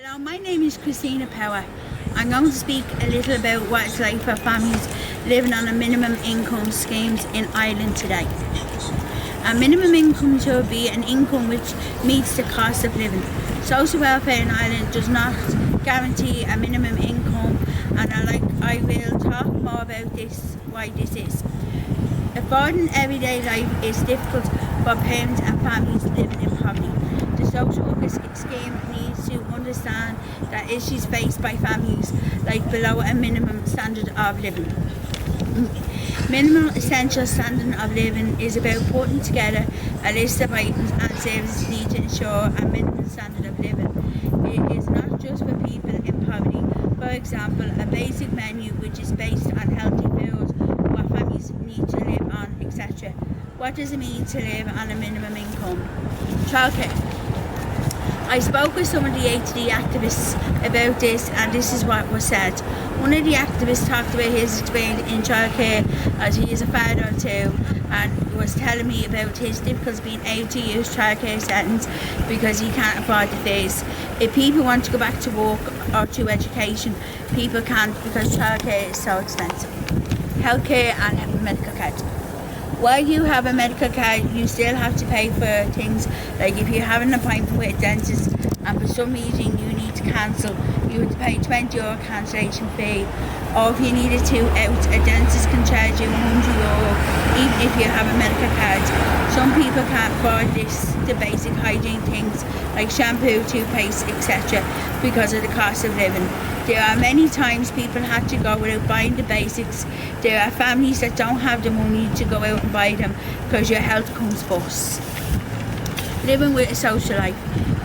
Hello, my name is Christina Power. I'm going to speak a little about what it's like for families living on a minimum income schemes in Ireland today. A minimum income should be an income which meets the cost of living. Social welfare in Ireland does not guarantee a minimum income, and I will talk more about this, why this is. Affording everyday life is difficult for parents and families living in poverty. The social worker scheme needs to understand that issues faced by families like below a minimum standard of living. Minimum essential standard of living is about putting together a list of items and services needed to ensure a minimum standard of living. It is not just for people in poverty. For example, a basic menu which is based on healthy foods, what families need to live on, etc. What does it mean to live on a minimum income? Childcare. I spoke with some of the ATD activists about this, and this is what was said. One of the activists talked about his experience in childcare, as he is a father of two, and was telling me about his difficulties being able to use childcare settings because he can't afford the fees. If people want to go back to work or to education, people can't because childcare is so expensive. Healthcare and medical card. While you have a medical card, you still have to pay for things like if you have an appointment with a dentist and for some reason you need to cancel, you have to pay €20 cancellation fee. Or if you needed to out, a dentist can charge you €100 even if you have a medical card. Some people can't afford the basic hygiene things like shampoo, toothpaste, etc. because of the cost of living. There are many times people have to go without buying the basics. There are families that don't have the money to go out and buy them because your health comes first. Living with a social life.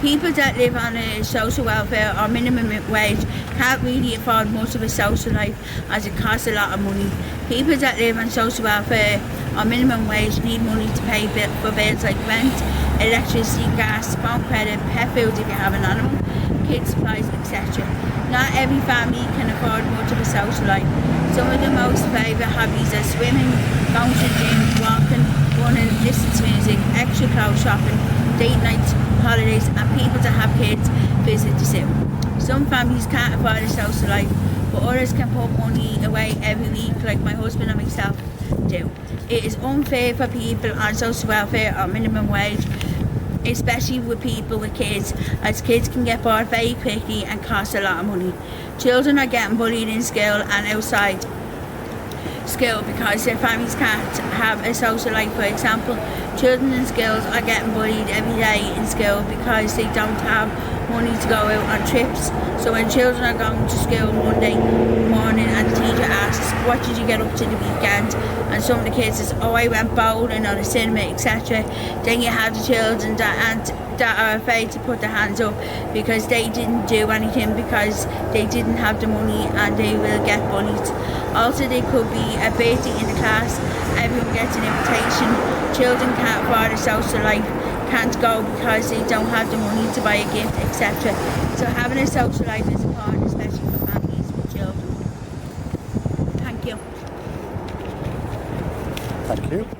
People that live on a social welfare or minimum wage can't really afford much of a social life as it costs a lot of money. People that live on social welfare or minimum wage need money to pay for bills like rent, electricity, gas, phone credit, pet food if you have an animal, kids supplies, etc. Not every family can afford much of a social life. Some of the most favourite hobbies are swimming, going to the gym, walking, running, listening to music, extra clothes shopping, date nights, holidays, and people that have kids visit the zoo. Some families can't afford a social life, but others can put money away every week like my husband and myself do. It is unfair for people on social welfare or minimum wage, especially with people with kids, as kids can get bored very quickly and cost a lot of money. Children are getting bullied in school and outside school because their families can't have a social life. For example, children in schools are getting bullied every day in school because they don't have money to go out on trips. So when children are going to school Monday morning and the teacher asks, what did you get up to the weekend? And some of the kids says, oh, I went bowling or the cinema, etc. Then you have the children that are afraid to put their hands up because they didn't do anything because they didn't have the money and they will get bullied. Also, there could be a birthday in the class, everyone gets an invitation, children can't afford a social life, can't go because they don't have the money to buy a gift, etc. So having a social life is important, especially for families with children. Thank you. Thank you.